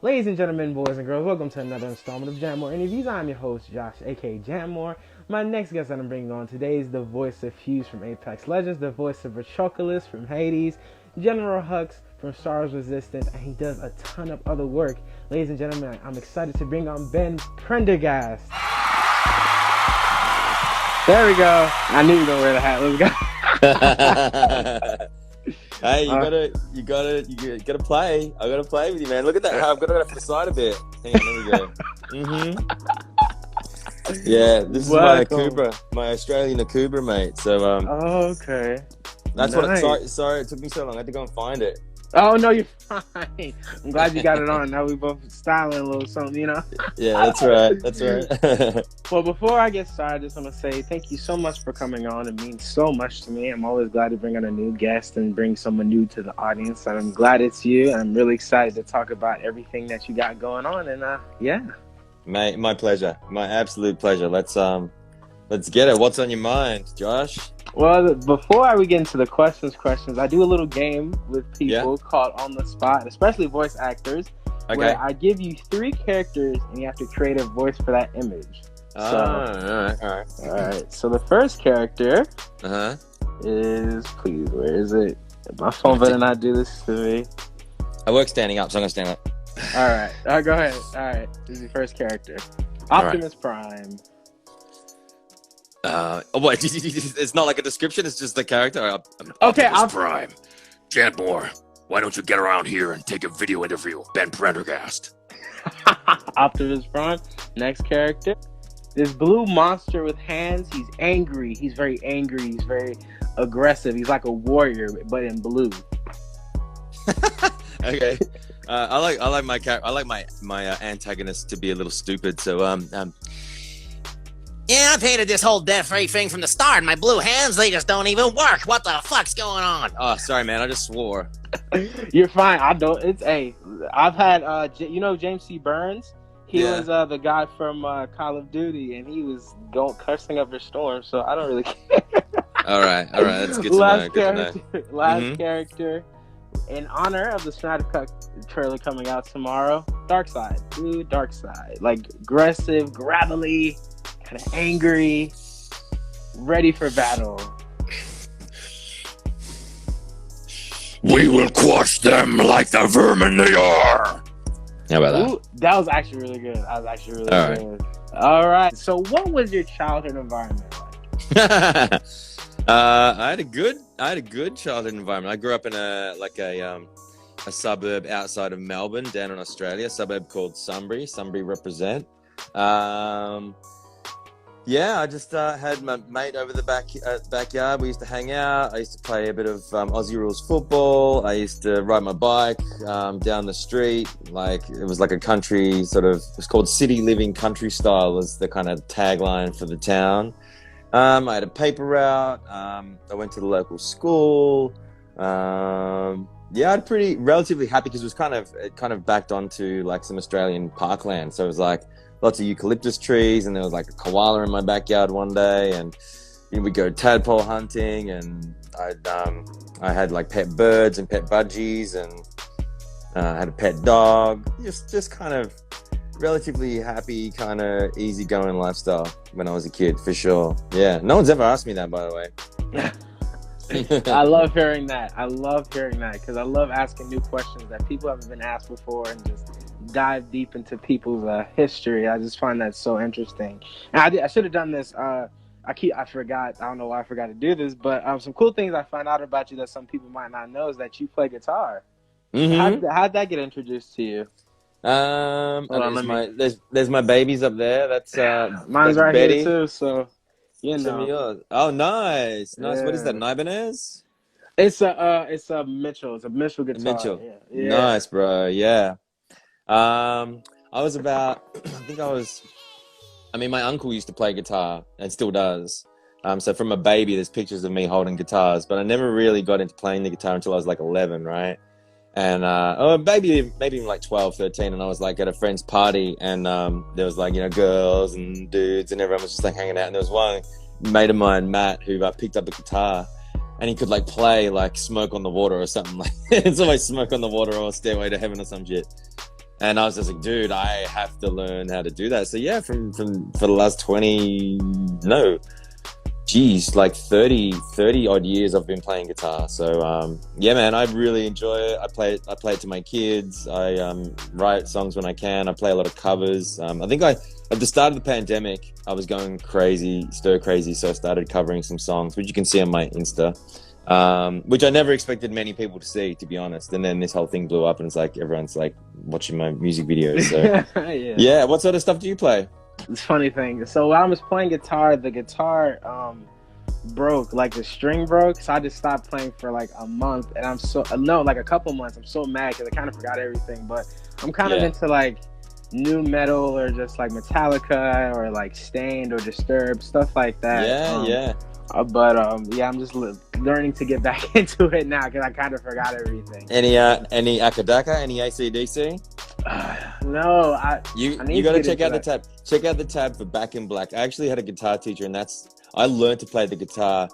Ladies and gentlemen, boys and girls, welcome to another installment of Jantmor Interviews. I'm your host, Josh, aka Jantmor. My next guest that I'm bringing on today is the voice of Hughes from Apex Legends, the voice of Patroclus from Hades, General Hux from Star Wars Resistance, and he does a ton of other work. Ladies and gentlemen, I'm excited to bring on Ben Prendergast. There we go. I knew you were gonna wear the hat. Let's go. Hey, you gotta play. I gotta play with you, man. Look at that. I've got to go to the side a bit. Hang on, there we go. Yeah, this is my Akubra, my Australian Akubra, mate. So, okay. that's Nice. Sorry, it took me so long. I had to go and find it. Oh, no, you're fine. I'm glad you got it on. Now we both styling a little something, you know? Yeah, that's right. That's right. Well, before I get started, I just want to say thank you so much for coming on. It means so much to me. I'm always glad to bring on a new guest and bring someone new to the audience. And I'm glad it's you. I'm really excited to talk about everything that you got going on. And yeah. Mate, my pleasure. My absolute pleasure. Let's get it. What's on your mind, Josh? Well, before we get into the questions, I do a little game with people called On the Spot, especially voice actors, where I give you 3 characters and you have to create a voice for that image. All right. So the first character is, please, where is it? My phone better not do this to me. I work standing up, so I'm gonna stand up. All right, go ahead. All right, this is your first character, Optimus Prime. What? It's not like a description. It's just the character. Okay, Optimus Prime. Jantmor, why don't you get around here and take a video interview? Ben Prendergast. Optimus Prime. Next character. This blue monster with hands. He's angry. He's very angry. He's very aggressive. He's like a warrior, but in blue. Okay. I like my character. I like my antagonist to be a little stupid. So Yeah, I painted this whole death-ray thing from the start. My blue hands, they just don't even work. What the fuck's going on? Oh, sorry, man. I just swore. You're fine. I don't. It's I've had James C. Burns. He was the guy from Call of Duty, and he was cursing up a storm. So I don't really care. All right. That's good to know. Last character. In honor of the Snyder Cut trailer coming out tomorrow, Darkseid. Blue Darkseid. Like aggressive, gravelly, kind of angry, ready for battle. We will quash them like the vermin they are. How about that? Ooh, that was actually really good. Good. All right. So what was your childhood environment like? I had a good childhood environment. I grew up in a suburb outside of Melbourne, down in Australia, a suburb called Sunbury. Sunbury represent. I just had my mate over the backyard. We used to hang out. I used to play a bit of Aussie rules football. I used to ride my bike down the street. Like it was like a country sort of. It was called city living country style. Was the kind of tagline for the town. I had a paper route. I went to the local school. I'm pretty relatively happy because it kind of backed onto like some Australian parkland. So it was like lots of eucalyptus trees, and there was like a koala in my backyard one day, and we'd go tadpole hunting, and I had like pet birds and pet budgies, and I had a pet dog. Just kind of relatively happy, kind of easygoing lifestyle when I was a kid, for sure. Yeah, no one's ever asked me that, by the way. I love hearing that because I love asking new questions that people haven't been asked before and just dive deep into people's history. I just find that so interesting. And I should have done this. I forgot. I don't know why I forgot to do this, but some cool things I found out about you that some people might not know is that you play guitar. Mm-hmm. How'd that get introduced to you? There's my babies up there. That's mine's that's right Betty. here too. So you know. Oh, nice. Yeah. What is that? An Ibanez? It's a Mitchell. It's a Mitchell guitar. Mitchell. Yeah. Nice, bro. Yeah. I was about. My uncle used to play guitar and still does. So from a baby, there's pictures of me holding guitars, but I never really got into playing the guitar until I was like 11, right? And maybe even like 12, 13, and I was like at a friend's party, and there was like girls and dudes, and everyone was just like hanging out. And there was one mate of mine, Matt, who picked up a guitar, and he could like play like "Smoke on the Water" or something like. It's always "Smoke on the Water" or "Stairway to Heaven" or some shit. And I was just like, dude, I have to learn how to do that. So yeah, from for the last 30 odd years I've been playing guitar. So yeah, man, I really enjoy it. I play it to my kids. I write songs when I can. I play a lot of covers. I think at the start of the pandemic, I was going stir crazy. So I started covering some songs, which you can see on my Insta. Which I never expected many people to see, to be honest. And then this whole thing blew up, and it's like everyone's like watching my music videos. So yeah. What sort of stuff do you play? It's a funny thing. So when I was playing guitar, the guitar broke, like the string broke. So I just stopped playing for like a month, and like a couple months. I'm so mad because I kind of forgot everything. But I'm kind of into like new metal or just like Metallica or like Stained or Disturbed, stuff like that. Yeah. But I'm just learning to get back into it now because I kind of forgot everything. Any Akadaka? Any AC/DC? No, you got to check out the tab. Check out the tab for Back in Black. I actually had a guitar teacher, and I learned to play the guitar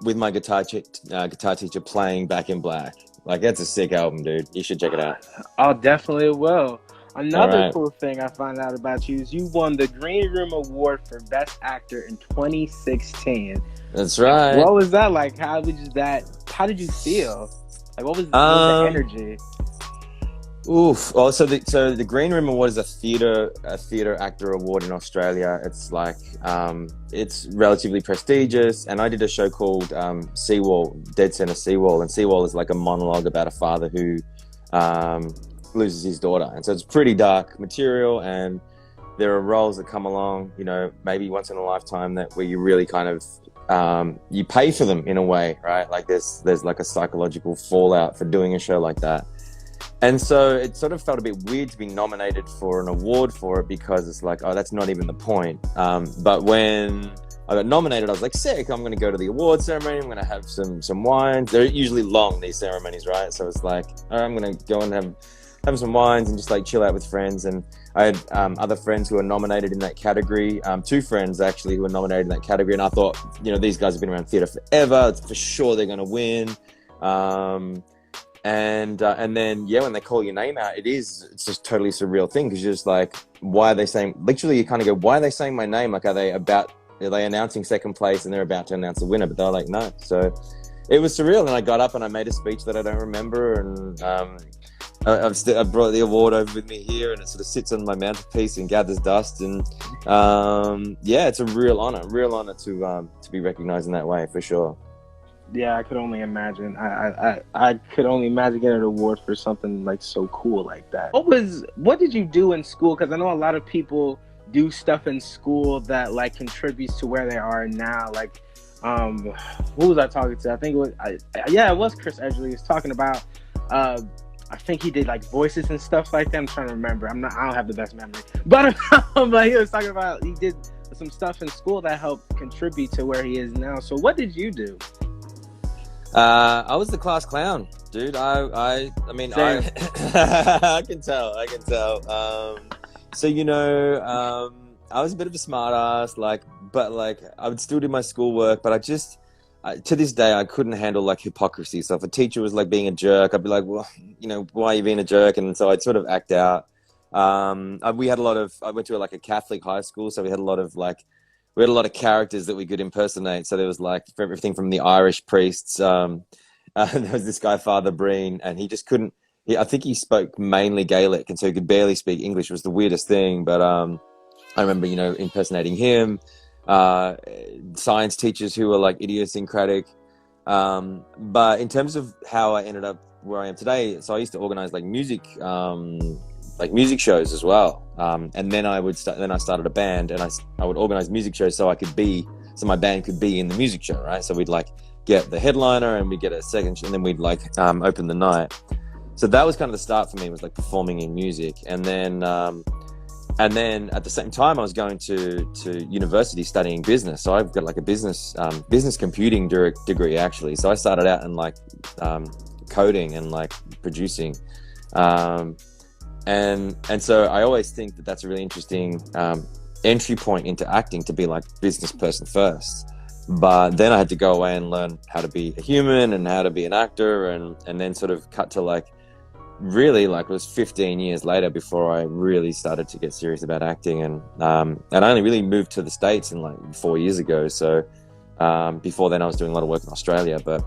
with my guitar teacher playing Back in Black. Like, that's a sick album, dude. You should check it out. I definitely will. Another cool thing I found out about you is you won the Green Room Award for Best Actor in 2016. That's right. What was that like? How did you feel? Like, what was the energy? Oof. Oh, so the Green Room Award is a theater actor award in Australia. It's like it's relatively prestigious. And I did a show called Seawall, Dead Center Seawall, and Seawall is like a monologue about a father who loses his daughter, and so it's pretty dark material. And there are roles that come along, you know, maybe once in a lifetime where you really kind of you pay for them in a way, right? Like there's like a psychological fallout for doing a show like that. And so it sort of felt a bit weird to be nominated for an award for it, because it's like, oh, that's not even the point. But when I got nominated, I was like, sick, I'm going to go to the award ceremony. I'm going to have some wines. They're usually long, these ceremonies, right? So it's like, all right, I'm going to go and have some wines and just like chill out with friends. And I had other friends who were nominated in that category. 2 friends actually who were nominated in that category. And I thought, you know, these guys have been around theatre forever. It's for sure they're going to win. And then, yeah, when they call your name out, it's just totally surreal thing. Cause you're just like, why are they saying, literally you kind of go, why are they saying my name? Like, are they announcing second place and they're about to announce the winner? But they're like, no. So it was surreal. And I got up and I made a speech that I don't remember. And, I brought the award over with me here, and it sort of sits on my mantelpiece and gathers dust. And yeah, it's a real honor to be recognized in that way, for sure. Yeah, I could only imagine. I could only imagine getting an award for something like so cool like that. What did you do in school? Because I know a lot of people do stuff in school that like contributes to where they are now. Like, who was I talking to? I think it was Chris Edgley. He was talking about. I think he did like voices and stuff like that. I'm trying to remember. I don't have the best memory, but he was talking about he did some stuff in school that helped contribute to where he is now. So what did you do? I was the class clown, dude. I mean, I can tell. So, you know, I was a bit of a smart ass, but I would still do my schoolwork, but to this day, I couldn't handle like hypocrisy. So if a teacher was like being a jerk, I'd be like, well, you know, why are you being a jerk? And so I'd sort of act out. I went to like a Catholic high school, so we had a lot of characters that we could impersonate. So there was like everything from the Irish priests. There was this guy, Father Breen, and he just couldn't. I think he spoke mainly Gaelic, and so he could barely speak English. It was the weirdest thing. But I remember, you know, impersonating him. Science teachers who were like idiosyncratic. But in terms of how I ended up where I am today, so I used to organize like music shows as well. And then I started a band, and I would organize music shows so my band could be in the music show, right? So we'd like get the headliner and we'd get a second show, and then we'd like open the night. So that was kind of the start for me, was like performing in music. And then at the same time, I was going to university studying business. So I've got like a business computing degree actually. So I started out in like coding and like producing. And so I always think that that's a really interesting entry point into acting, to be like business person first. But then I had to go away and learn how to be a human and how to be an actor, and then sort of cut to like really, like, it was 15 years later before I really started to get serious about acting, and I only really moved to the States in like 4 years ago. So before then, I was doing a lot of work in Australia. But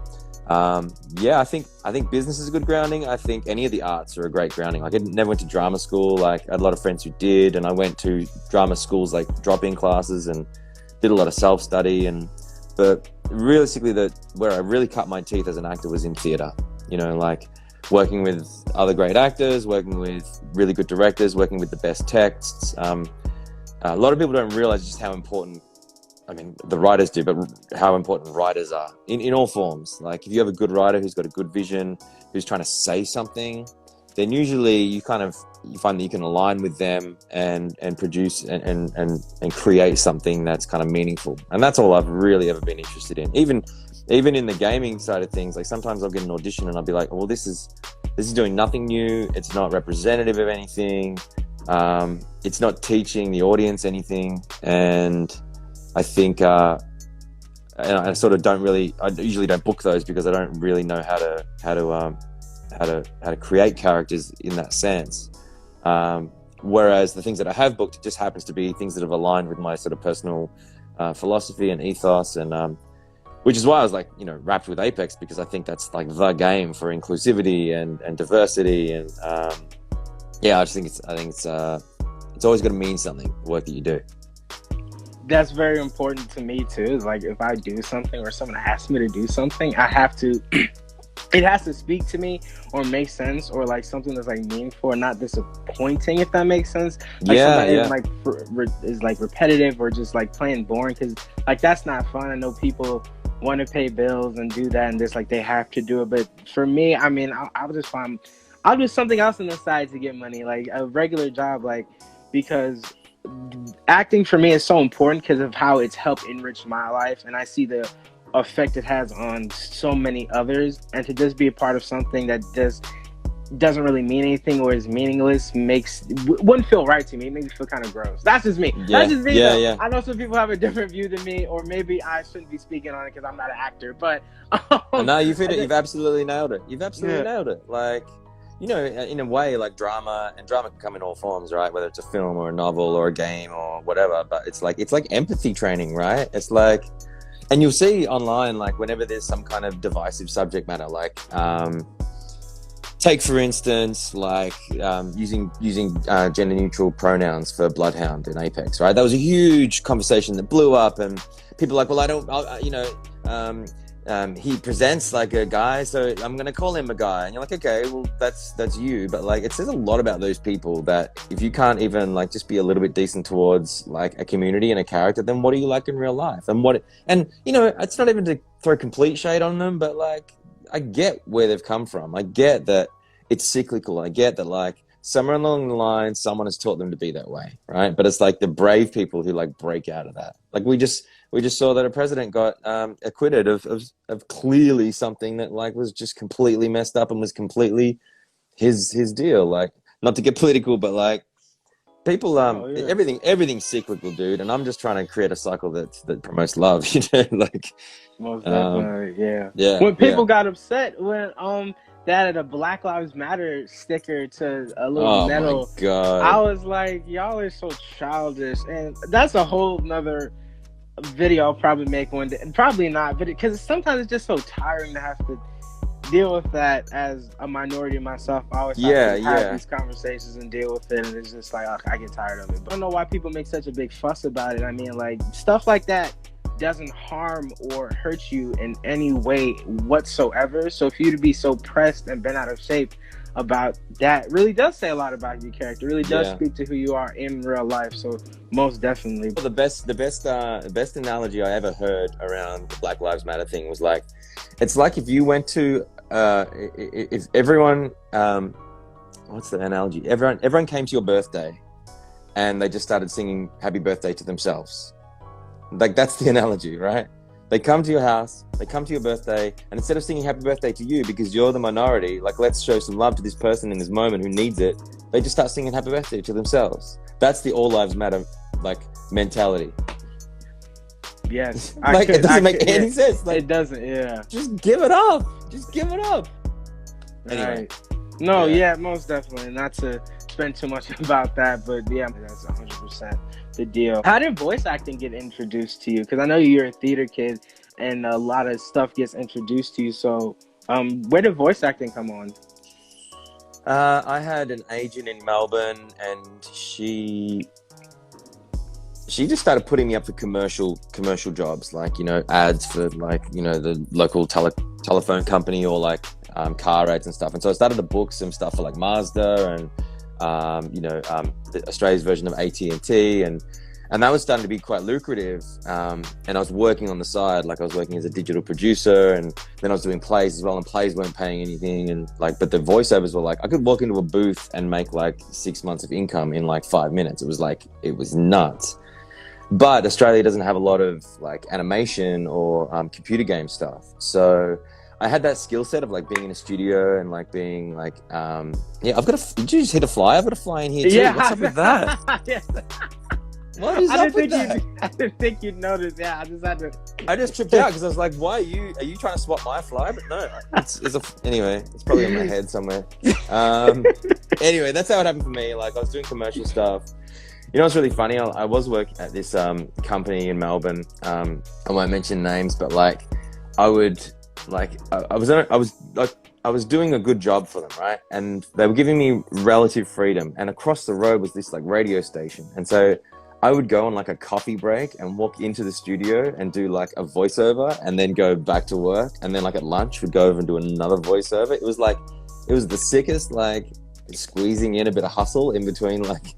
yeah, I think business is a good grounding. I think any of the arts are a great grounding. Like, I never went to drama school. Like, I had a lot of friends who did, and I went to drama schools, like drop-in classes, and did a lot of self-study. But realistically, where I really cut my teeth as an actor was in theatre. You know, like working with other great actors, working with really good directors, working with the best texts. A lot of people don't realize just how important, I mean, the writers do, but how important writers are in all forms. Like, if you have a good writer who's got a good vision, who's trying to say something, then usually you find that you can align with them and produce and create something that's kind of meaningful. And that's all I've really ever been interested in. Even in the gaming side of things, like sometimes I'll get an audition and I'll be like, well, this is doing nothing new. It's not representative of anything. It's not teaching the audience anything. And I think, and I sort of I usually don't book those because I don't really know how to create characters in that sense. Whereas the things that I have booked, it just happens to be things that have aligned with my sort of personal philosophy and ethos, and which is why I was like, wrapped with Apex, because I think that's like the game for inclusivity and diversity, and yeah, I think it's always going to mean something, the work that you do. That's very important to me too. Is like, if I do something or someone asks me to do something, I have to. It has to speak to me or make sense, or like something that's like meaningful and not disappointing, if that makes sense. Like, yeah. Is like repetitive or just like plain boring, because like that's not fun. I know people want to pay bills and do that, and just like they have to do it. But for me, I mean, I'll just find, I'll do something else on the side to get money, like a regular job, like, because acting for me is so important because of how it's helped enrich my life, and I see the effect it has on so many others. And to just be a part of something that doesn't really mean anything or is meaningless wouldn't feel right to me. It makes me feel kind of gross. That's just me. Yeah. That's just me. Yeah. I know some people have a different view than me, or maybe I shouldn't be speaking on it because I'm not an actor. But no, you've absolutely nailed it. You've absolutely nailed it. Like, in a way, like drama can come in all forms, right? Whether it's a film or a novel or a game or whatever. But it's like empathy training, right? It's like, and you'll see online, like whenever there's some kind of divisive subject matter, like take for instance, like using gender neutral pronouns for Bloodhound in Apex, right? That was a huge conversation that blew up, and people are like, he presents like a guy, so I'm gonna call him a guy. And you're like, okay, well, that's you. But like, it says a lot about those people that if you can't even like just be a little bit decent towards like a community and a character, then what are you like in real life? And it's not even to throw complete shade on them, but like, I get where they've come from. I get that it's cyclical. I get that like somewhere along the line, someone has taught them to be that way, right? But it's like the brave people who like break out of that. Like we just saw that a president got acquitted of clearly something that like was just completely messed up and was completely his deal. Like, not to get political, but like people, everything's cyclical, dude. And I'm just trying to create a cycle that promotes love, like. Most definitely, yeah. Yeah. When people got upset when they added a Black Lives Matter sticker to a little medal, my God. I was like, y'all are so childish, and that's a whole nother video I'll probably make one day. Probably not, but because sometimes it's just so tiring to have to deal with that as a minority myself. I always have these conversations and deal with it, and it's just like, I get tired of it. But I don't know why people make such a big fuss about it. I mean, like, stuff like that doesn't harm or hurt you in any way whatsoever. So for you to be so pressed and bent out of shape about that really does say a lot about your character. It really does speak to who you are in real life. So most definitely. The best analogy I ever heard around the Black Lives Matter thing was like, it's like if you went to if everyone what's the analogy? Everyone came to your birthday and they just started singing happy birthday to themselves. Like, that's the analogy, right? They come to your house, they come to your birthday, and instead of singing happy birthday to you because you're the minority, like, let's show some love to this person in this moment who needs it, they just start singing happy birthday to themselves. That's the all lives matter, like, mentality. Yes. It doesn't make any sense. Like, it doesn't, yeah. Just give it up. Just give it up. Anyway. No, Yeah. yeah, most definitely. Not to spend too much about that, but yeah, that's 100% the deal. How did voice acting get introduced to you? Because I know you're a theater kid, and a lot of stuff gets introduced to you. So, where did voice acting come on? I had an agent in Melbourne, and she just started putting me up for commercial jobs, like, you know, ads for, like, you know, the local telephone company, or like car ads and stuff. And so I started to book some stuff for like Mazda and Australia's version of AT&T, and that was starting to be quite lucrative. And I was working on the side, like I was working as a digital producer, and then I was doing plays as well, and plays weren't paying anything, and like, but the voiceovers were like, I could walk into a booth and make like 6 months of income in like 5 minutes. It was nuts. But Australia doesn't have a lot of like animation or computer game stuff. So I had that skill set of like being in a studio and like being like, did you just hit a fly? I've got a fly in here too. Yeah. What's up with that? Yes. What is up with that? I didn't think you'd notice. Yeah, I just tripped out because I was like, why are you trying to swap my fly? But no, anyway, it's probably in my head somewhere. Anyway, that's how it happened for me. Like, I was doing commercial stuff. You know what's really funny? I was working at this company in Melbourne. I won't mention names, but like, I was doing a good job for them, right? And they were giving me relative freedom. And across the road was this like radio station, and so I would go on like a coffee break and walk into the studio and do like a voiceover, and then go back to work. And then like at lunch, would go over and do another voiceover. It was the sickest, like, squeezing in a bit of hustle in between, like,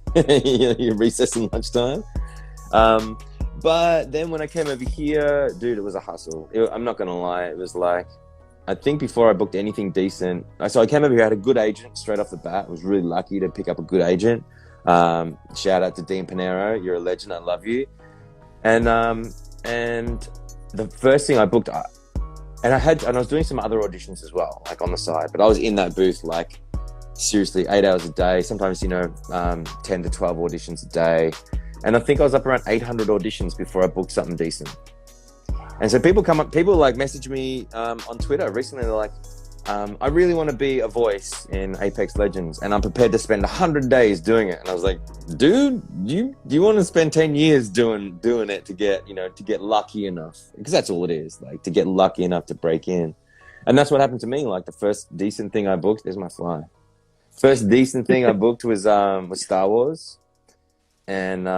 your recess and lunchtime. But then when I came over here, dude, it was a hustle. I'm not gonna lie, it was like, I think before I booked anything decent, so I came over here, I had a good agent straight off the bat. I was really lucky to pick up a good agent. Shout out to Dean Panero, you're a legend, I love you. And the first thing I booked, and I was doing some other auditions as well, like on the side, but I was in that booth like seriously 8 hours a day, sometimes 10 to 12 auditions a day. And I think I was up around 800 auditions before I booked something decent. And so people like message me on Twitter recently. They're like, I really want to be a voice in Apex Legends, and I'm prepared to spend 100 days doing it. And I was like, dude, you want to spend 10 years doing it to get lucky enough? Because that's all it is, like, to get lucky enough to break in. And that's what happened to me. Like, the first decent thing I booked, there's my fly. First decent thing I booked was Star Wars, and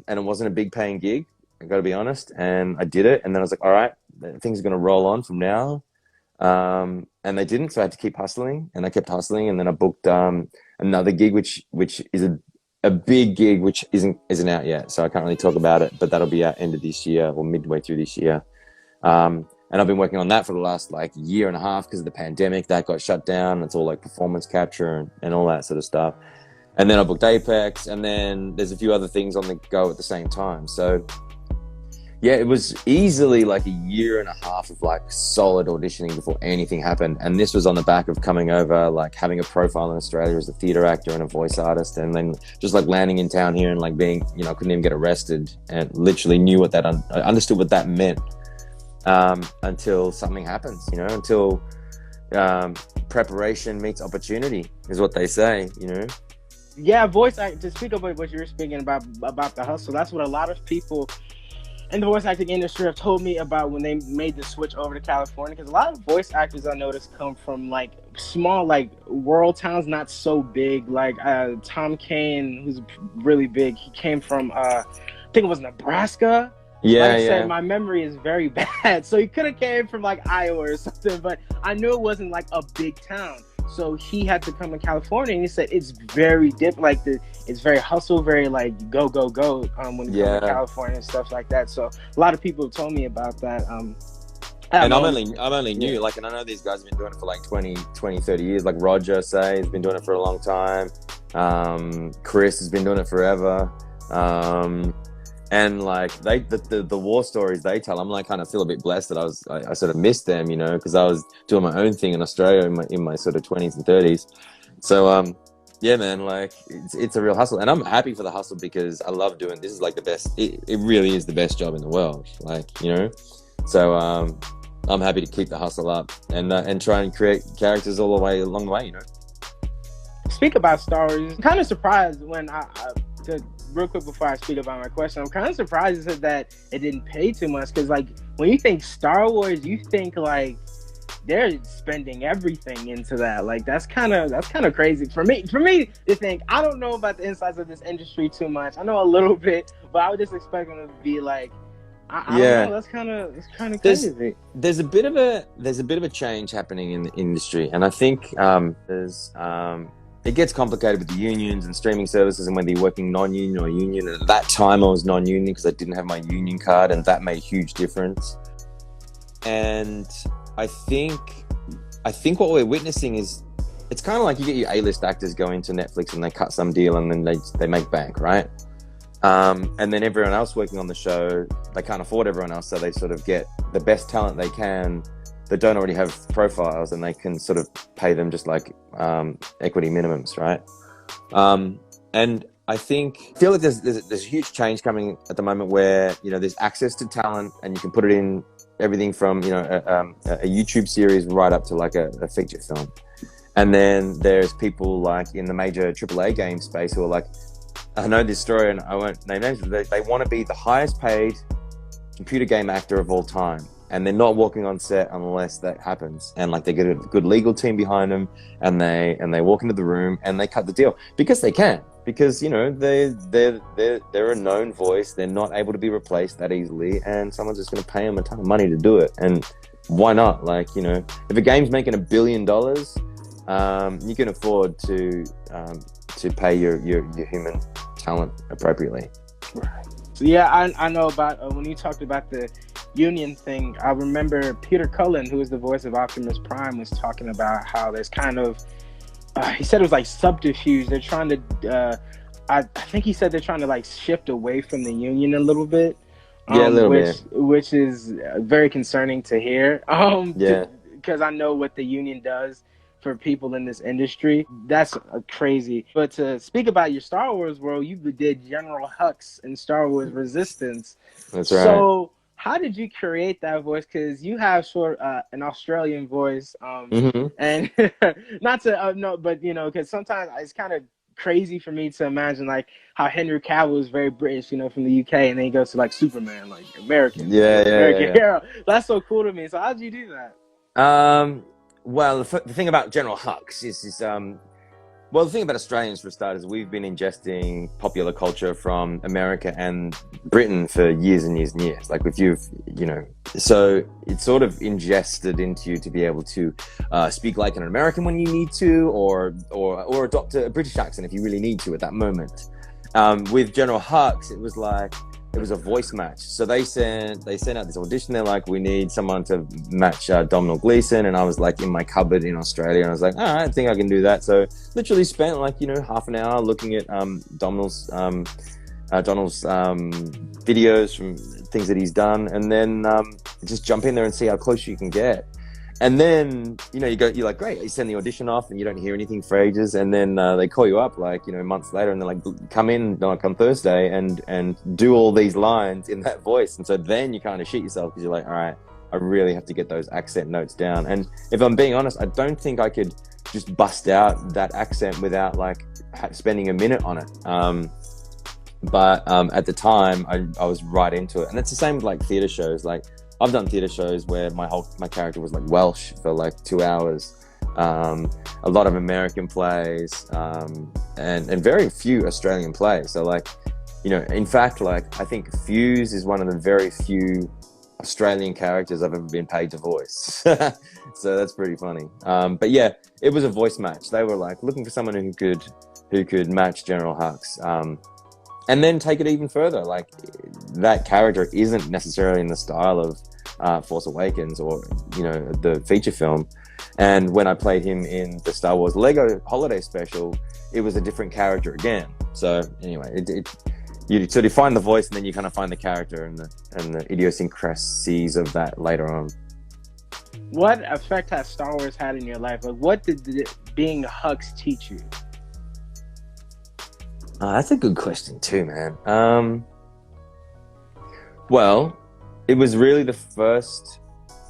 it wasn't a big paying gig, I got to be honest. And I did it, and then I was like, all right, things are going to roll on from now. And they didn't, so I had to keep hustling, and I kept hustling, and then I booked another gig, which is a big gig, which isn't out yet, so I can't really talk about it, but that'll be out end of this year or midway through this year. And I've been working on that for the last like year and a half because of the pandemic. That got shut down. It's all like performance capture and all that sort of stuff. And then I booked Apex, and then there's a few other things on the go at the same time. So yeah, it was easily like a year and a half of like solid auditioning before anything happened. And this was on the back of coming over, like having a profile in Australia as a theater actor and a voice artist, and then just like landing in town here and like being, couldn't even get arrested, and literally knew what that, I understood what that meant. Until something happens, until preparation meets opportunity is what they say, Yeah, to speak about what you were speaking about the hustle, that's what a lot of people in the voice acting industry have told me about when they made the switch over to California. Because a lot of voice actors I noticed come from like small, like world towns, not so big. Like Tom Kane, who's really big, he came from I think it was Nebraska. Yeah, like I said, my memory is very bad. So he could have came from like Iowa or something, but I knew it wasn't like a big town. So he had to come to California, and he said it's very different. Like it's very hustle, very like go when you come to California and stuff like that. So a lot of people have told me about that. And I'm only new, like, and I know these guys have been doing it for like 20, 30 years. Like Roger has been doing it for a long time. Chris has been doing it forever. And like the war stories they tell, I'm like kind of feel a bit blessed that I sort of missed them, because I was doing my own thing in Australia in my sort of 20s and 30s. So yeah, man, like it's a real hustle, and I'm happy for the hustle because I love doing this. Is like the best. It really is the best job in the world. Like so I'm happy to keep the hustle up and try and create characters all the way along the way. speak about Star Wars, I'm kind of surprised when real quick before I speak about my question, I'm kind of surprised that it didn't pay too much, because like when you think Star Wars, you think like they're spending everything into that. Like that's kind of crazy for me to think. I don't know about the insides of this industry too much. I know a little bit, but I would just expect them to be like, I don't know. That's kind of crazy. There's a bit of a change happening in the industry, and I think it gets complicated with the unions and streaming services, and whether you're working non-union or union. And at that time, I was non-union because I didn't have my union card, and that made a huge difference. And I think what we're witnessing is, it's kind of like you get your A-list actors go into Netflix and they cut some deal and then they make bank, right? And then everyone else working on the show, they can't afford everyone else, so they sort of get the best talent they can that don't already have profiles, and they can sort of pay them just like equity minimums, right? And I feel like there's a huge change coming at the moment where, you know, there's access to talent and you can put it in everything from, you know, a YouTube series right up to like a feature film. And then there's people like in the major AAA game space who are like, I know this story and I won't name names, but they want to be the highest paid computer game actor of all time. And they're not walking on set unless that happens. And like they get a good legal team behind them, and they walk into the room and they cut the deal because they can. Because, you know, they're a known voice. They're not able to be replaced that easily, and someone's just going to pay them a ton of money to do it. And why not? Like, you know, if a game's making $1 billion, you can afford to pay your human talent appropriately. Right. So yeah, I know about when you talked about the union thing. I remember Peter Cullen, who is the voice of Optimus Prime, was talking about how there's kind of he said it was like subterfuge. They're trying to I think he said they're trying to like shift away from the union a little bit. Yeah, a little bit. Which is very concerning to hear. Because I know what the union does for people in this industry. That's crazy. But to speak about your Star Wars world, you did General Hux in Star Wars Resistance. That's right. So how did you create that voice? Because you have sort of an Australian voice, and not to no, but you know, because sometimes it's kind of crazy for me to imagine like how Henry Cavill is very British, you know, from the UK, and then he goes to like Superman, like American hero. That's so cool to me. So how did you do that? Well, the thing about General Hux is well, the thing about Australians, for starters, we've been ingesting popular culture from America and Britain for years and years and years. Like if you've, you know, so it's sort of ingested into you to be able to speak like an American when you need to, or adopt a British accent if you really need to at that moment. With General Hux, it was like, it was a voice match. So they sent out this audition. They're like, we need someone to match Domhnall Gleeson. And I was like in my cupboard in Australia, and I was like, all right, I think I can do that. So literally spent like, you know, half an hour looking at Domhnall's videos from things that he's done, and then just jump in there and see how close you can get. And then, you know, you're like, great, you send the audition off and you don't hear anything for ages. And then they call you up like, you know, months later, and they're like, come in like on Thursday and do all these lines in that voice. And so then you kind of shit yourself because you're like, all right, I really have to get those accent notes down. And if I'm being honest, I don't think I could just bust out that accent without like spending a minute on it. But at the time I was right into it. And it's the same with like theater shows. Like, I've done theatre shows where my character was like Welsh for like 2 hours. A lot of American plays, and very few Australian plays. So like, you know, in fact, like I think Fuse is one of the very few Australian characters I've ever been paid to voice. So that's pretty funny. But yeah, it was a voice match. They were like looking for someone who could match General Hux. And then take it even further. Like, that character isn't necessarily in the style of Force Awakens or, you know, the feature film. And when I played him in the Star Wars Lego Holiday Special, it was a different character again. So anyway, you sort of find the voice, and then you kind of find the character and the idiosyncrasies of that later on. What effect has Star Wars had in your life? Like, what did being Hux teach you? That's a good question too, man. Well, it was really the first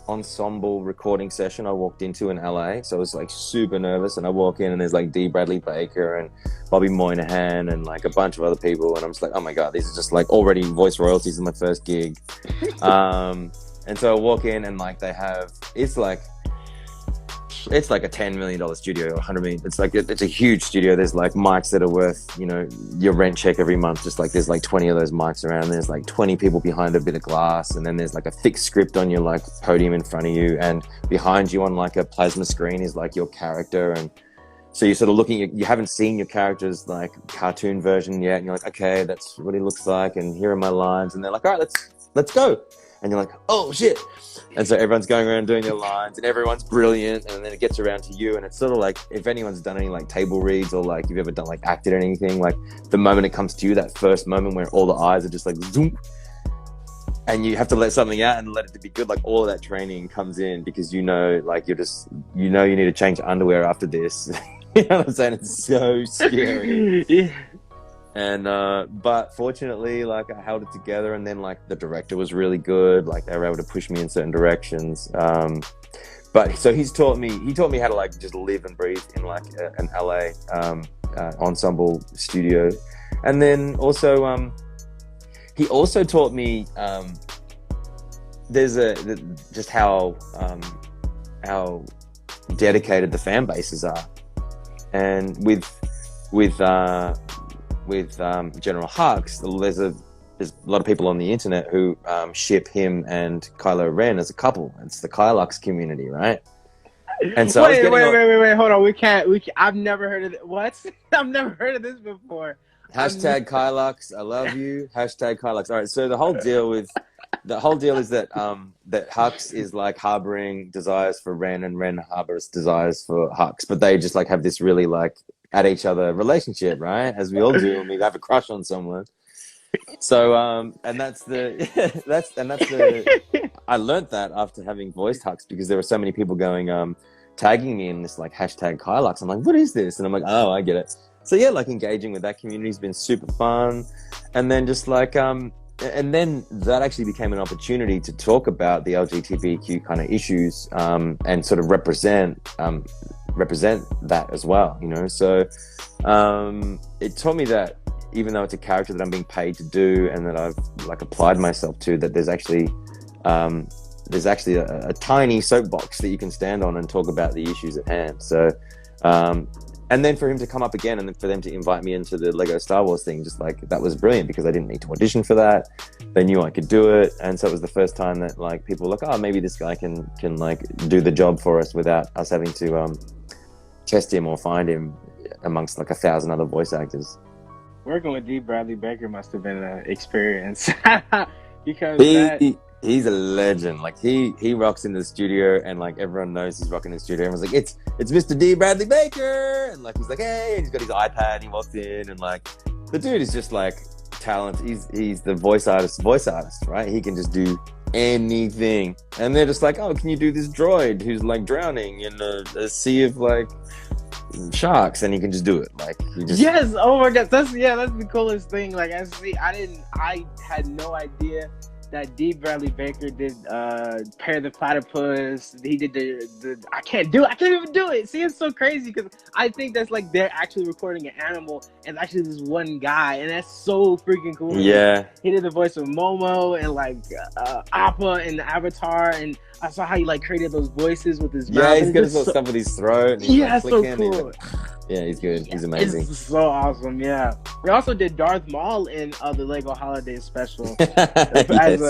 ensemble recording session I walked into in LA. So I was like super nervous, and I walk in and there's like D. Bradley Baker and Bobby Moynihan and like a bunch of other people, and I'm just like, oh my god, these are just like already voice royalties in my first gig. And so I walk in and like they have, it's like a $10 million studio, or $100 million. It's like it's a huge studio. There's like mics that are worth, you know, your rent check every month. Just like there's like 20 of those mics around. There's like 20 people behind a bit of glass, and then there's like a fixed script on your like podium in front of you, and behind you on like a plasma screen is like your character. And so you're sort of looking, you haven't seen your character's like cartoon version yet, and you're like, okay, that's what he looks like, and here are my lines, and they're like, all right, let's go. And you're like, oh shit. And so everyone's going around doing their lines, and everyone's brilliant, and then it gets around to you, and it's sort of like, if anyone's done any like table reads, or like you've ever done like acted or anything, like the moment it comes to you, that first moment where all the eyes are just like zoom, and you have to let something out and let it to be good, like all of that training comes in, because you know, like you're just, you know, you need to change underwear after this. You know what I'm saying? It's so scary. Yeah. And but fortunately, like I held it together, and then like the director was really good, like they were able to push me in certain directions. But so he taught me how to like just live and breathe in like an LA ensemble studio. And then also he also taught me just how dedicated the fan bases are. And with General Hux, there's a lot of people on the internet who ship him and Kylo Ren as a couple. It's the Kylux community, right? And so wait, hold on. I've never heard of it. What? I've never heard of this before. Hashtag Kylux, I love you. Hashtag Kylux. All right. So the whole deal is that that Hux is like harboring desires for Ren, and Ren harbors desires for Hux, but they just like have this really like at each other relationship, right? As we all do when we have a crush on someone. So and that's the I learned that after having voiced Hux, because there were so many people going tagging me in this like hashtag Kylux. I'm like, what is this? And I'm like, oh, I get it. So yeah, like engaging with that community has been super fun. And then just like and then that actually became an opportunity to talk about the LGBTQ kind of issues and sort of represent that as well, you know. So it taught me that even though it's a character that I'm being paid to do and that I've like applied myself to, that there's actually a tiny soapbox that you can stand on and talk about the issues at hand. So and then for him to come up again, and then for them to invite me into the Lego Star Wars thing, just like that was brilliant, because I didn't need to audition for that. They knew I could do it, and so it was the first time that like people were like, oh, maybe this guy can like do the job for us without us having to test him or find him amongst like 1,000 other voice actors. Working with D. Bradley Baker must have been an experience. Because he's a legend. Like he rocks in the studio, and like everyone knows he's rocking in the studio. Everyone's like, it's Mr. D. Bradley Baker, and like he's like, hey, and he's got his iPad, and he walks in, and like the dude is just like talent. He's the voice artist, right? He can just do anything. And they're just like, oh, can you do this droid who's like drowning in a sea of like sharks? And he can just do it. Like he just... Yes, oh my god, that's the coolest thing. Like I had no idea that D. Bradley Baker did Pair the Platypus. He did the I can't even do it. See, it's so crazy, because I think that's like they're actually recording an animal, and actually this one guy, and that's so freaking cool. Yeah, he did the voice of Momo and like Appa and the Avatar, and I saw how he like created those voices with his mouth. Yeah, he's got his little stuff with his throat. Yeah, so cool. Yeah, he's good. He's amazing. It's so awesome. Yeah, we also did Darth Maul in the Lego Holiday Special Yes.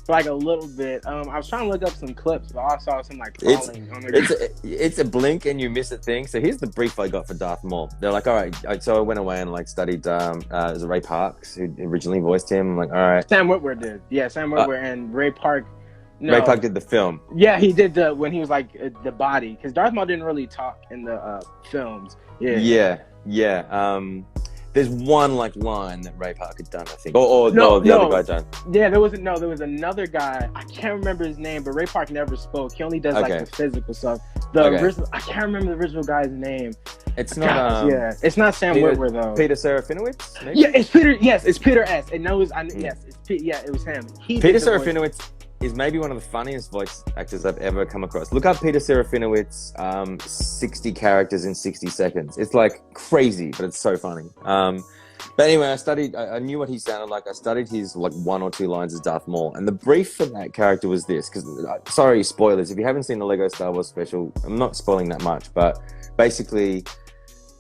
For like a little bit. I was trying to look up some clips, but I saw some like crawling on the it's a blink and you miss a thing. So here's the brief I got for Darth Maul. They're like, all right. So I went away and like studied. It was Ray Parks who originally voiced him. I'm like, all right. Sam Witwer did. Yeah, Sam Witwer and Ray Park. No. Ray Park did the film. Yeah, he did when he was like the body, because Darth Maul didn't really talk in the films. Yeah. There's one like line that Ray Park had done, I think. Or the other guy done. Yeah, there was another guy. I can't remember his name, but Ray Park never spoke. He only does like the physical stuff. I can't remember the original guy's name. It's not. It's not Sam Witwer though. Peter Serafinowicz. Maybe? Yeah, it's Peter. Yes, it's Peter S. And it was it was him. Peter Serafinowicz is maybe one of the funniest voice actors I've ever come across. Look up Peter Serafinowicz, 60 characters in 60 seconds. It's like crazy, but it's so funny. But anyway, I knew what he sounded like. I studied his like 1 or 2 lines as Darth Maul. And the brief for that character was this, because, sorry, spoilers. If you haven't seen the Lego Star Wars special, I'm not spoiling that much, but basically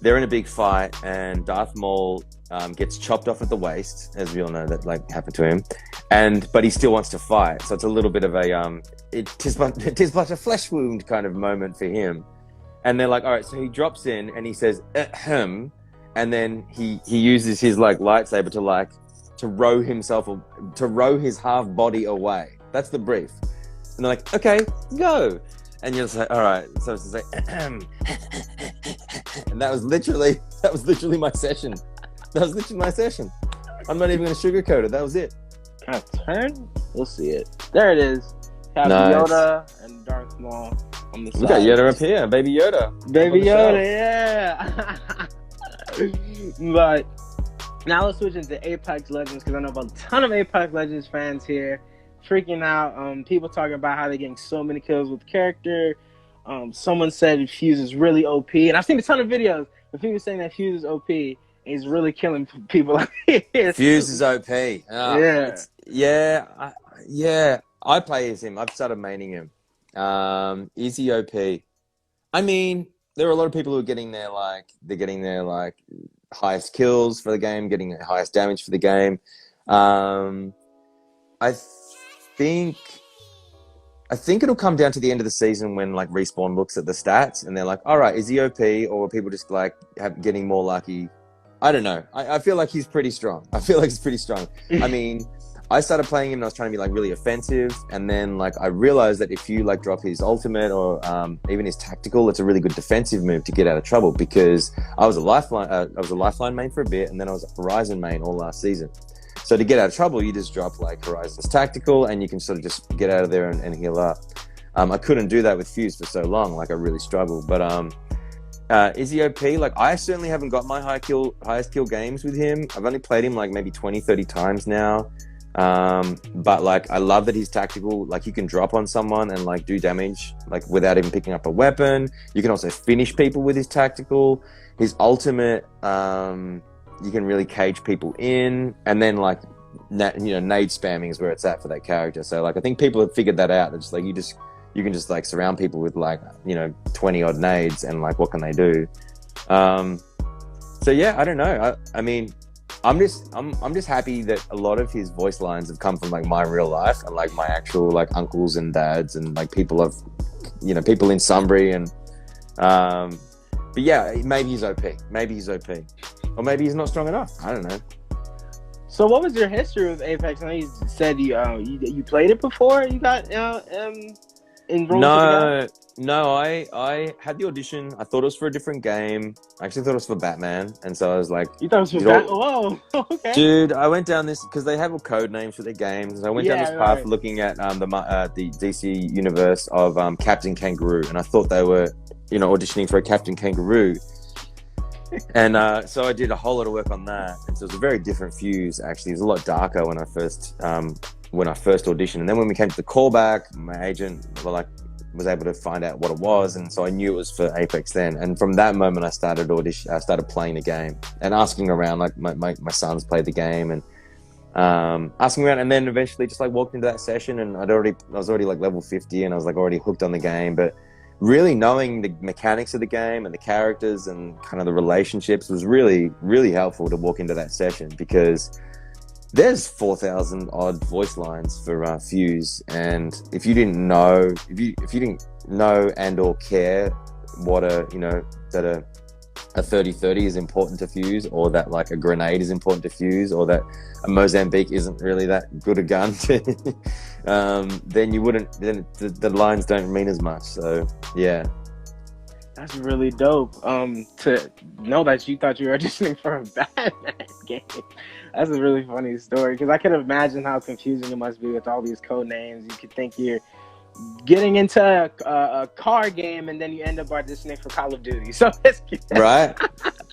they're in a big fight and Darth Maul gets chopped off at the waist, as we all know that like happened to him, but he still wants to fight. So it's a little bit of a it is but a flesh wound kind of moment for him. And they're like, all right, so he drops in and he says ahem, and then he uses his like lightsaber to row his half body away. That's the brief. And they're like, okay, go. And you're just like, all right. So it's just like, ahem. And that was literally my session. That was literally my session. I'm not even going to sugarcoat it. That was it. Can I turn? We'll see it. There it is. Have Nice. Yoda and Darth Maul on the side. We got Yoda up here. Baby Yoda. Baby Yoda, yeah. But now let's switch into Apex Legends, because I know about a ton of Apex Legends fans here freaking out. People talking about how they're getting so many kills with the character. Someone said Fuse is really OP, and I've seen a ton of videos of people saying that Fuse is OP. He's really killing people. Fuse is OP. Yeah. I play as him. I've started maining him. Is he OP? I mean, there are a lot of people who are getting their highest kills for the game, getting the highest damage for the game. I think it'll come down to the end of the season when like Respawn looks at the stats and they're like, all right, is he OP, or are people just like getting more lucky? I don't know. I feel like he's pretty strong. I mean, I started playing him and I was trying to be like really offensive, and then like I realized that if you like drop his ultimate or even his tactical, it's a really good defensive move to get out of trouble, because I was a lifeline main for a bit, and then I was a Horizon main all last season. So to get out of trouble, you just drop like Horizon's tactical and you can sort of just get out of there and heal up. I couldn't do that with Fuse for so long. Like I really struggled. But is he OP? Like I certainly haven't got my highest kill games with him. I've only played him like maybe 20, 30 times now. But like I love that he's tactical. Like you can drop on someone and like do damage like without even picking up a weapon. You can also finish people with his tactical. His ultimate, you can really cage people in, and then like nade spamming is where it's at for that character. So like I think people have figured that out. It's like you can just like surround people with like 20 odd nades, and like what can they do? So yeah, I don't know. I mean, I'm just happy that a lot of his voice lines have come from like my real life and like my actual like uncles and dads and like people people in Sunbury, and but yeah, maybe he's OP. Or maybe he's not strong enough. I don't know. So what was your history with Apex? I know you said you played it before you got enrolled. No, I had the audition. I thought it was for a different game. I actually thought it was for Batman, and so I was like, you thought it was for Batman? Whoa, okay. Dude, I went down this because they have all code names for their games. And I went down this path looking at the DC universe of Captain Kangaroo, and I thought they were auditioning for a Captain Kangaroo. And so I did a whole lot of work on that, and so it was a very different Fuse. Actually, it was a lot darker when I first auditioned, and then when we came to the callback, my agent was able to find out what it was, and so I knew it was for Apex then. And from that moment, I started playing the game and asking around. Like my sons played the game, and asking around, and then eventually just like walked into that session, and I was already like level 50, and I was like already hooked on the game, but really knowing the mechanics of the game and the characters and kind of the relationships was really, really helpful to walk into that session, because there's 4,000 odd voice lines for Fuse, and if you didn't know and or care what that a 30-30 is important to Fuse, or that like a grenade is important to Fuse, or that a Mozambique isn't really that good a gun to, then the lines don't mean as much. So yeah. That's really dope. To know that you thought you were auditioning for a Batman game. That's a really funny story, because I can imagine how confusing it must be with all these code names. You could think you're getting into a car game, and then you end up auditioning for Call of Duty. So it's right.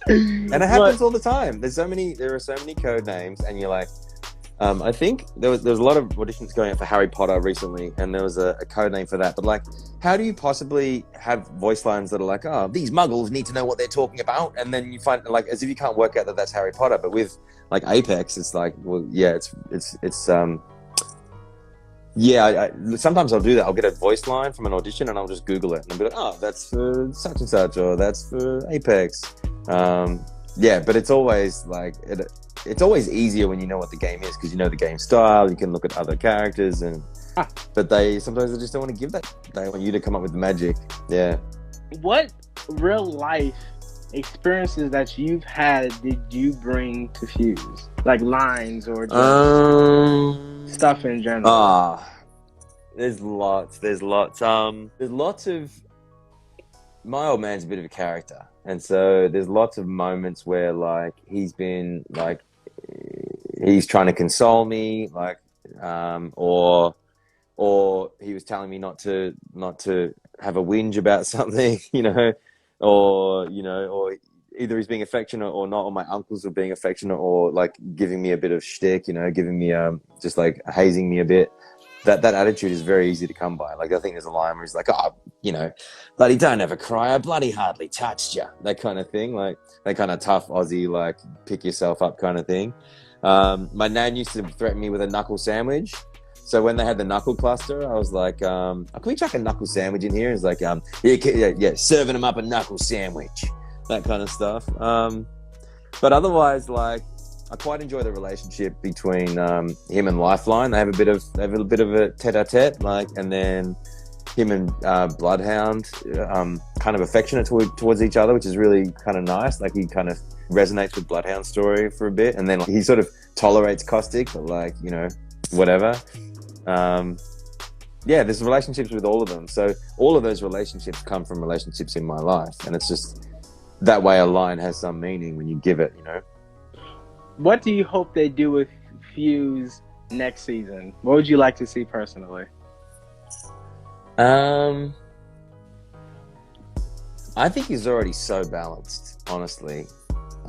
And it happens all the time. There are so many code names, and you're like, I think there was a lot of auditions going out for Harry Potter recently, and there was a code name for that. But like, how do you possibly have voice lines that are like, "Oh, these Muggles need to know what they're talking about," and then you find like as if you can't work out that that's Harry Potter. But with like Apex, it's like, well, yeah, it's yeah. Sometimes I'll do that. I'll get a voice line from an audition, and I'll just Google it, and I'll be like, "Oh, that's for such and such," or "That's for Apex." Yeah, but it's always like it's always easier when you know what the game is because you know the game style. You can look at other characters, but sometimes they just don't want to give that. They want you to come up with the magic. Yeah. What real life experiences that you've had did you bring to Fuse? Like lines or just stuff in general? There's lots. There's lots of. My old man's a bit of a character, and so there's lots of moments where like he's trying to console me, like, or he was telling me not to have a whinge about something, or either he's being affectionate or not, or my uncles are being affectionate, or like giving me a bit of shtick, giving me just like hazing me a bit. That attitude is very easy to come by. Like I think there's a line where he's like, "Oh, bloody don't ever cry. I bloody hardly touched you." That kind of thing, like that kind of tough Aussie, like pick yourself up kind of thing. My nan used to threaten me with a knuckle sandwich. So when they had the knuckle cluster, I was like, "Can we chuck a knuckle sandwich in here?" It's like, yeah, serving them up a knuckle sandwich, that kind of stuff. But otherwise, like, I quite enjoy the relationship between him and Lifeline. They have a bit of a tete-a-tete, like, and then him and Bloodhound kind of affectionate towards each other, which is really kind of nice. Like he kind of resonates with Bloodhound's story for a bit, and then he sort of tolerates Caustic, but like whatever. Yeah, there's relationships with all of them. So all of those relationships come from relationships in my life, and it's just that way a line has some meaning when you give it, What do you hope they do with Fuse next season? What would you like to see personally? I think he's already so balanced, honestly.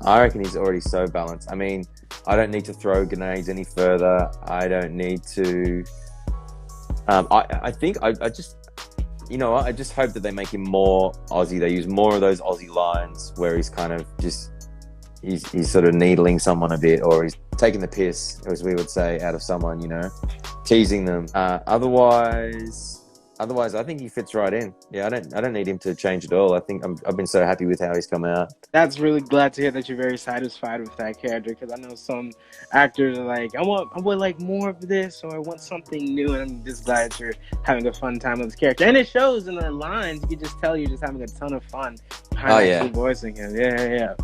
I reckon he's already so balanced. I mean, I don't need to throw grenades any further. I don't need to... I think I just... I just hope that they make him more Aussie. They use more of those Aussie lines where he's kind of just... He's sort of needling someone a bit, or he's taking the piss, as we would say, out of someone, teasing them. Otherwise, I think he fits right in. Yeah, I don't need him to change at all. I think I've been so happy with how he's come out. That's really glad to hear that you're very satisfied with that character, because I know some actors are like, I want like more of this, or I want something new, and I'm just glad that you're having a fun time with this character. And it shows in the lines. You can just tell you're just having a ton of fun behind voicing him. Yeah.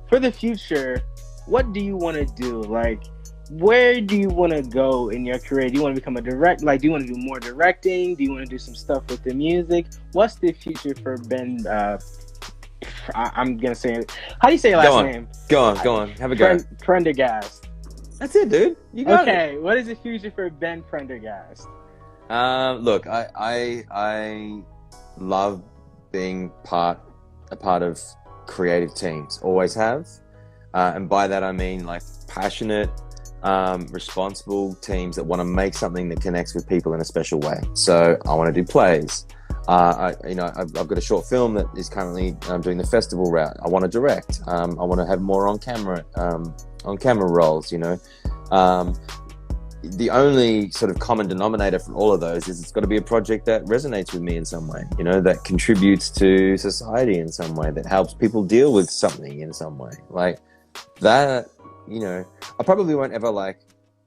For the future, what do you want to do? Like, where do you want to go in your career? Do you want to become a do you want to do more directing? Do you want to do some stuff with the music? What's the future for Ben? I'm going to say it. How do you say your last name? Go on. Have a go. Prendergast. That's it, dude. You got it. Okay, what is the future for Ben Prendergast? Look, I love being a part of creative teams, always have, and by that I mean like passionate, responsible teams that want to make something that connects with people in a special way. So I want to do plays. I've got a short film that is currently doing the festival route. I want to direct. I want to have more on camera roles. The only sort of common denominator from all of those is it's got to be a project that resonates with me in some way, that contributes to society in some way, that helps people deal with something in some way. Like that, I probably won't ever like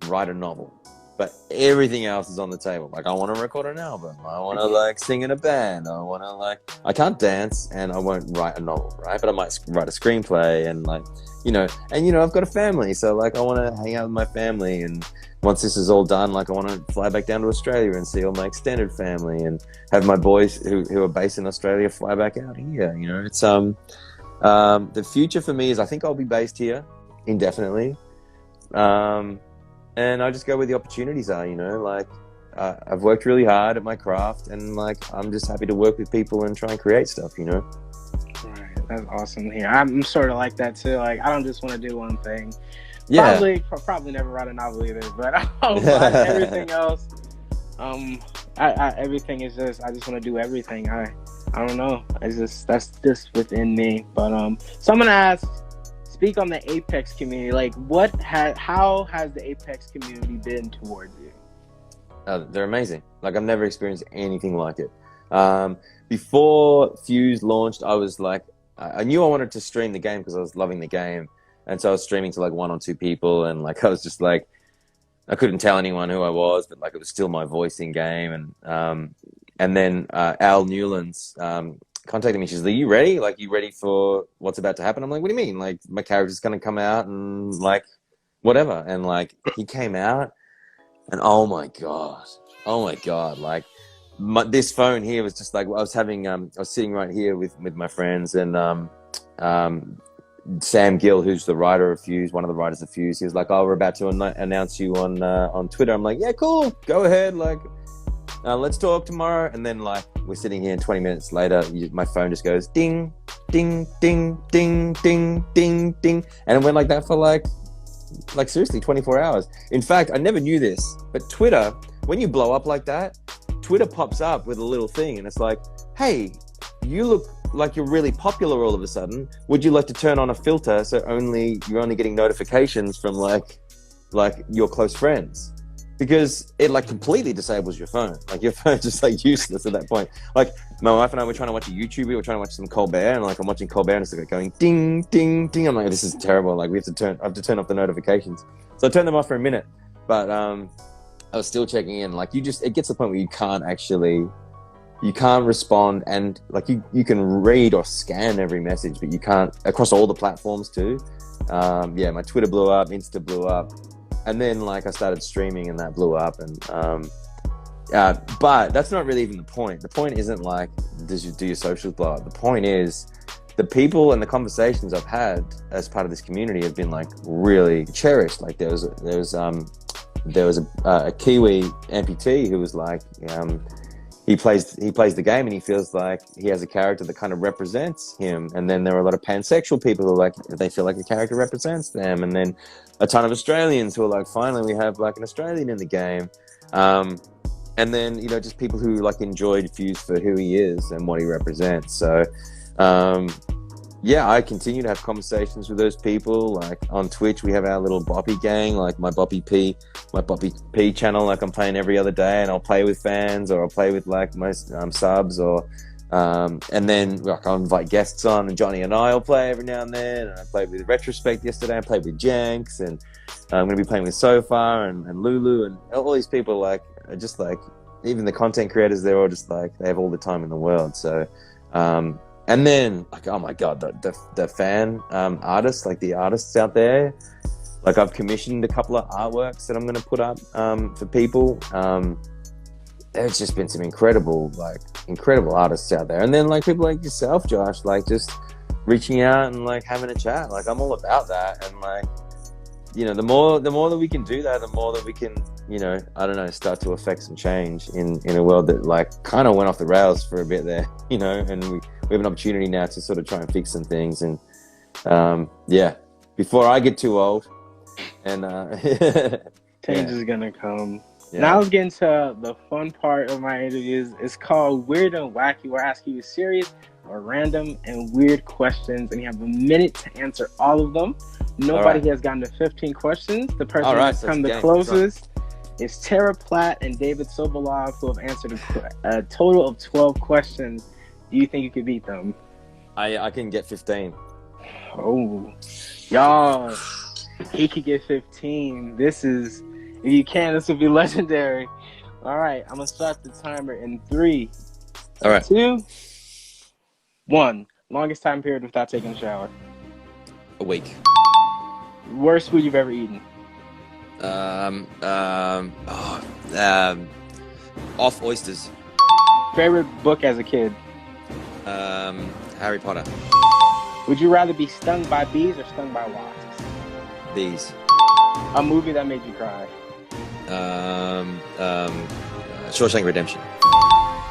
write a novel, but everything else is on the table. Like I want to record an album. I want to like sing in a band. I can't dance and I won't write a novel, right? But I might write a screenplay and like, I've got a family. So like I want to hang out with my family, and once this is all done, like I want to fly back down to Australia and see all my extended family and have my boys who are based in Australia fly back out here. It's the future for me is I think I'll be based here indefinitely. And I just go where the opportunities are, I've worked really hard at my craft, and like I'm just happy to work with people and try and create stuff, Right, that's awesome to hear. I'm sort of like that too. Like I don't just want to do one thing. Yeah. Probably never write a novel either. But everything else, everything is just I just want to do everything. I don't know. That's just within me. But so I'm gonna ask. Speak on the Apex community. Like, how has the Apex community been towards you? They're amazing. Like, I've never experienced anything like it. Before Fuse launched, I was like, I knew I wanted to stream the game because I was loving the game, and so I was streaming to like 1 or 2 people, and like I was just like, I couldn't tell anyone who I was, but like it was still my voice in game, and then Al Newlands contacted me. She's like, "You ready? Like, you ready for what's about to happen?" I'm like, "What do you mean? Like, my character's gonna come out and like whatever." And like he came out, and oh my god, like this phone here was just like I was having. I was sitting right here with my friends, and Sam Gill, who's the writer of Fuse, one of the writers of Fuse. He was like, "Oh, we're about to announce you on Twitter." I'm like, "Yeah, cool, go ahead, like." Let's talk tomorrow. And then like we're sitting here and 20 minutes later, my phone just goes ding, ding, ding, ding, ding, ding, ding. And it went like that for like seriously 24 hours. In fact, I never knew this, but Twitter, when you blow up like that, Twitter pops up with a little thing and it's like, "Hey, you look like you're really popular all of a sudden. Would you like to turn on a filter so you're only getting notifications from like your close friends?" Because it like completely disables your phone. Like your phone's just like useless at that point. Like my wife and I were trying to watch a YouTube. We were trying to watch some Colbert, and like I'm watching Colbert, and it's like going ding, ding, ding. I'm like, this is terrible. Like I have to turn off the notifications. So I turned them off for a minute, but I was still checking in. Like it gets to the point where you can't respond, and like you can read or scan every message, but you can't across all the platforms too. My Twitter blew up, Insta blew up. And then like I started streaming and that blew up, and but that's not really even the point. The point isn't like do your socials blow up. The point is the people and the conversations I've had as part of this community have been like really cherished. Like there was a Kiwi amputee who was like he plays the game and he feels like he has a character that kind of represents him. And then there are a lot of pansexual people who are like, they feel like a character represents them. And then a ton of Australians who are like, finally we have like an Australian in the game. And then, just people who like enjoyed Fuse for who he is and what he represents. So, I continue to have conversations with those people. Like on Twitch, we have our little Boppy gang, like my Boppy P channel. Like I'm playing every other day, and I'll play with fans, or I'll play with like most subs, or and then like I'll invite guests on, and Johnny and I'll play every now and then. And I played with Retrospect yesterday. I played with Janks, and I'm going to be playing with Sofar and Lulu, and all these people. Like are just like even the content creators, they're all just like they have all the time in the world. So. And then, like, oh my god, the fan artists, like the artists out there, like I've commissioned a couple of artworks that I'm going to put up for people. There's just been some incredible artists out there. And then like people like yourself, Josh, like just reaching out and like having a chat. Like I'm all about that. And like, the more that we can do that, the more that we can, start to affect some change in a world that like kind of went off the rails for a bit there, and we have an opportunity now to sort of try and fix some things. And before I get too old and change is gonna come. Yeah. Now let's get into the fun part of my interviews. It's called Weird and Wacky, where I ask you serious or random and weird questions, and you have a minute to answer all of them. Nobody has gotten to 15 questions. The person who's come the closest is Tara Platt and David Sobolov, who have answered a total of 12 questions. Do you think you could beat them? I can get 15. Oh, y'all, he could get 15. If you can, this would be legendary. All right, I'm going to start the timer in 3, 2, 1. Longest time period without taking a shower? A week. Worst food you've ever eaten? Off oysters. Favorite book as a kid? Harry Potter. Would you rather be stung by bees or stung by wasps? Bees. A movie that made you cry? Shawshank Redemption.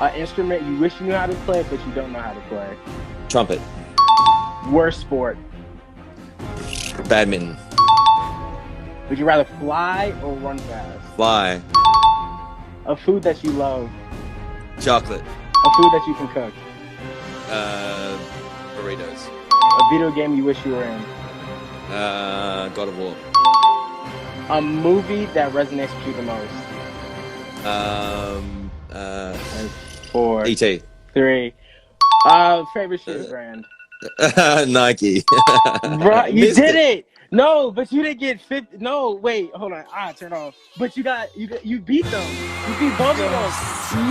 An instrument you wish you knew how to play, but you don't know how to play? Trumpet. Worst sport? Badminton. Would you rather fly or run fast? Fly. A food that you love. Chocolate. A food that you can cook. Burritos. A video game you wish you were in. God of War. A movie that resonates with you the most. And 4, E.T. 3. Favorite shoe brand. Nike. Right, you Missed did it. No, but you didn't get 50. No, wait, hold on. Turn off. But you beat them. You beat both of them.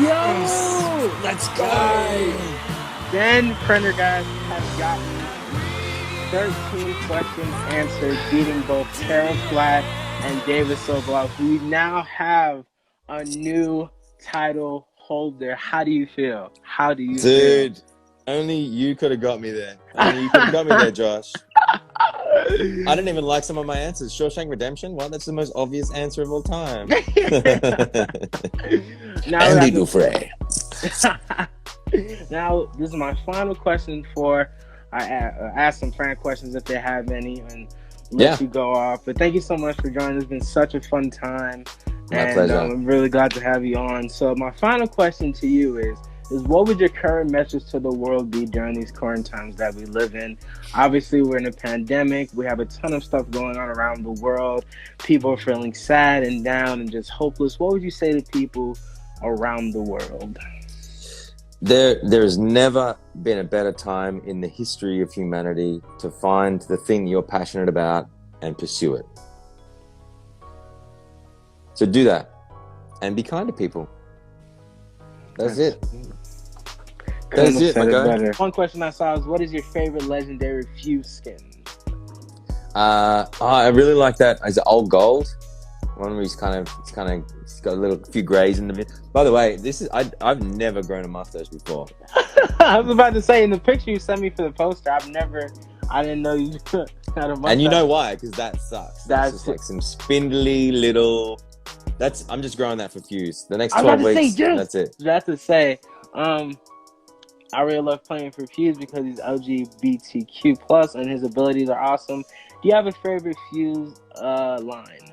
Yo, Let's go. Ben Prendergast has gotten 13 questions answered, beating both Terrell Flat and David Sobloff. We now have a new title holder. How do you feel? How do you feel? Dude, only you could have got me there. Only you could have got me there, Josh. I didn't even like some of my answers. Shawshank Redemption? Well, that's the most obvious answer of all time. Andy Dufresne. Now, this is my final question before I ask some fan questions if they have any and let you go off. But thank you so much for joining. It's been such a fun time. My pleasure. I'm really glad to have you on. So my final question to you is what would your current message to the world be during these current times that we live in? Obviously, we're in a pandemic. We have a ton of stuff going on around the world. People are feeling sad and down and just hopeless. What would you say to people around the world? There's never been a better time in the history of humanity to find the thing you're passionate about and pursue it. So do that and be kind to people. That's it. That's it, my guy. One question I saw is, what is your favorite legendary Fuse skin? I really like that. It's old gold. One where it's got a few grays in the middle. By the way, I've never grown a mustache before. I was about to say, in the picture you sent me for the poster, I didn't know you had a mustache. And you know why? Because that sucks. That's just like some spindly little. I'm just growing that for Fuse. The next 12 weeks, that's it. That's to say, I really love playing for Fuse because he's LGBTQ plus and his abilities are awesome. Do you have a favorite Fuse line?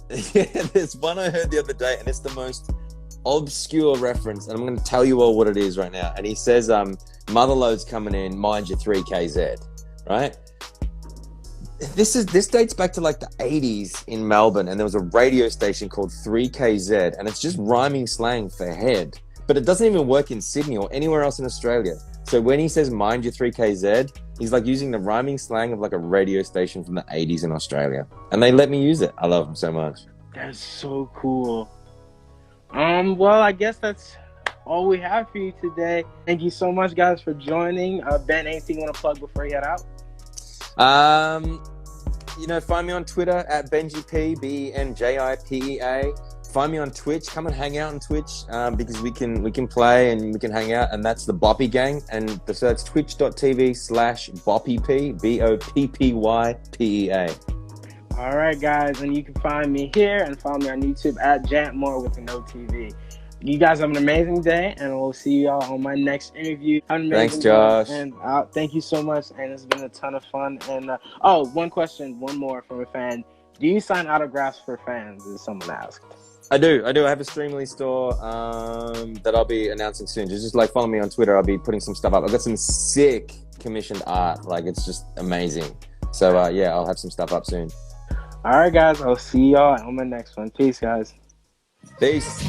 There's one I heard the other day, and it's the most obscure reference, and I'm going to tell you all what it is right now. And he says, "Motherlode's coming in, mind your 3KZ," right? This dates back to like the 80s in Melbourne, and there was a radio station called 3KZ, and it's just rhyming slang for head, but it doesn't even work in Sydney or anywhere else in Australia. So when he says mind your 3KZ, he's like using the rhyming slang of like a radio station from the 80s in Australia. And they let me use it. I love him so much. That's so cool. Well, I guess that's all we have for you today. Thank you so much, guys, for joining. Ben, anything you want to plug before you head out? Find me on Twitter at BenjiP, BenJIPEA. Find me on Twitch. Come and hang out on Twitch because we can play and we can hang out, and that's the Boppy Gang. And so that's twitch.tv/BoppyP, BOPPYPEA. All right, guys, and you can find me here and follow me on YouTube at Jantmor with an OTV. You guys have an amazing day, and we'll see y'all on my next interview. Thanks, Josh. And thank you so much, and it's been a ton of fun. And one more from a fan. Do you sign autographs for fans? As someone asked. I do. I have a Streamly store that I'll be announcing soon. Just like follow me on Twitter. I'll be putting some stuff up. I've got some sick commissioned art. Like, it's just amazing. So I'll have some stuff up soon. All right, guys. I'll see y'all on my next one. Peace, guys. Peace.